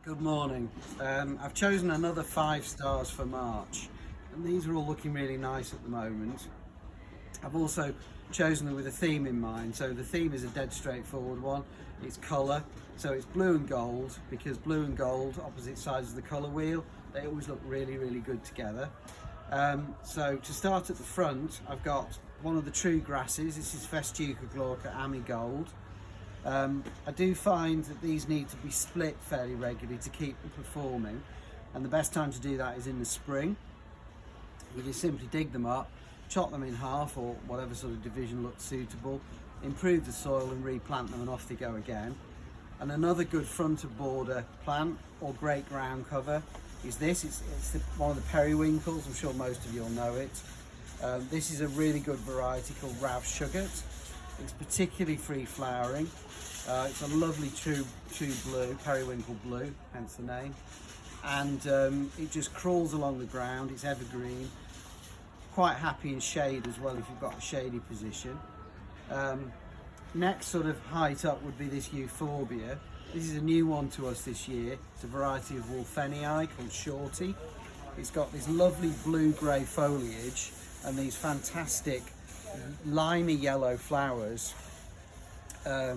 Good morning. I've chosen another 5 stars for March, and these are all looking really nice at the moment. I've also chosen them with a theme in mind, so the theme is a dead straightforward one. It's colour, so it's blue and gold, because blue and gold, opposite sides of the colour wheel, they always look really good together. So to start at the front, I've got one of the true grasses. This is Festuca glauca Ami Gold. I do find that these need to be split fairly regularly to keep them performing, and the best time to do that is in the spring. You just simply dig them up, chop them in half or whatever sort of division looks suitable, improve the soil and replant them, and off they go again. And another good front of border plant or great ground cover is this. It's one of the periwinkles. I'm sure most of you will know it. This is a really good variety called Rav Sugar. It's particularly free flowering. It's a lovely true blue, periwinkle blue, hence the name. And it just crawls along the ground. It's evergreen. Quite happy in shade as well if you've got a shady position. Next sort of height up would be this Euphorbia. This is a new one to us this year. It's a variety of Wolfenii called Shorty. It's got this lovely blue-grey foliage and these fantastic limey yellow flowers,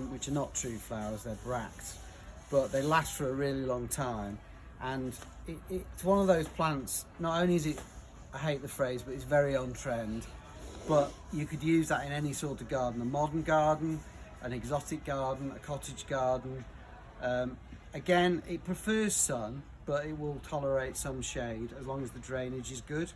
which are not true flowers, they're bracts, but they last for a really long time. And it's one of those plants, not only is it, I hate the phrase, but it's very on trend, but you could use that in any sort of garden, a modern garden, an exotic garden, a cottage garden. Again, it prefers sun, but it will tolerate some shade as long as the drainage is good.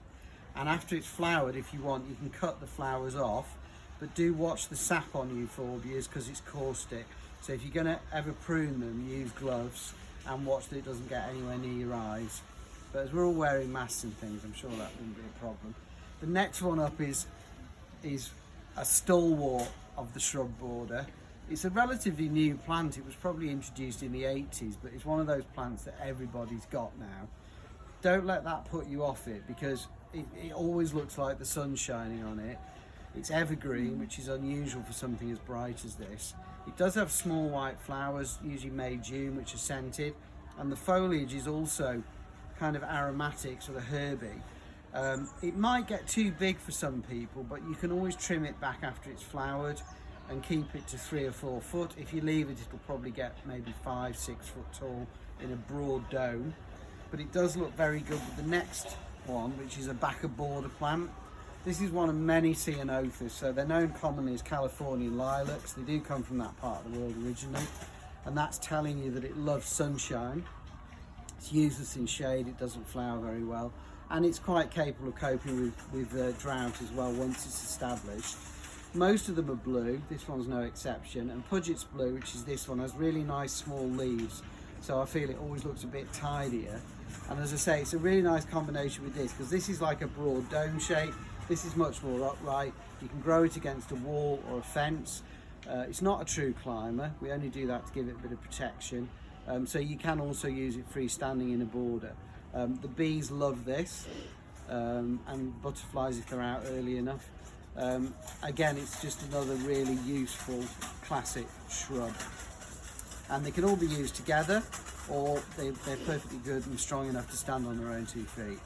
And after it's flowered, if you want, you can cut the flowers off, but do watch the sap on Euphorbias because it's caustic. So if you're going to ever prune them, use gloves and watch that it doesn't get anywhere near your eyes. But as we're all wearing masks and things, I'm sure that wouldn't be a problem. The next one up is a stalwart of the shrub border. It's a relatively new plant. It was probably introduced in the 80s, but it's one of those plants that everybody's got now. Don't let that put you off it, because it always looks like the sun's shining on it. It's evergreen, which is unusual for something as bright as this. It does have small white flowers, usually May, June, which are scented, and the foliage is also kind of aromatic, sort of herby. It might get too big for some people, but you can always trim it back after it's flowered and keep it to 3 or 4 foot. If you leave it, it'll probably get maybe 5, 6 foot tall in a broad dome. But it does look very good with the next one, which is a back of border plant. This is one of many ceanothus, so they're known commonly as Californian lilacs. They do come from that part of the world originally, and that's telling you that it loves sunshine. It's useless in shade, it doesn't flower very well, and it's quite capable of coping with drought as well once it's established. Most of them are blue, this one's no exception, and Puget's blue, which is this one, has really nice small leaves, so I feel it always looks a bit tidier. And as I say, it's a really nice combination with this, because this is like a broad dome shape. This is much more upright. You can grow it against a wall or a fence. It's not a true climber. We only do that to give it a bit of protection. So you can also use it freestanding in a border. The bees love this, and butterflies if they're out early enough. Again, it's just another really useful classic shrub. And they can all be used together, or they're perfectly good and strong enough to stand on their own 2 feet.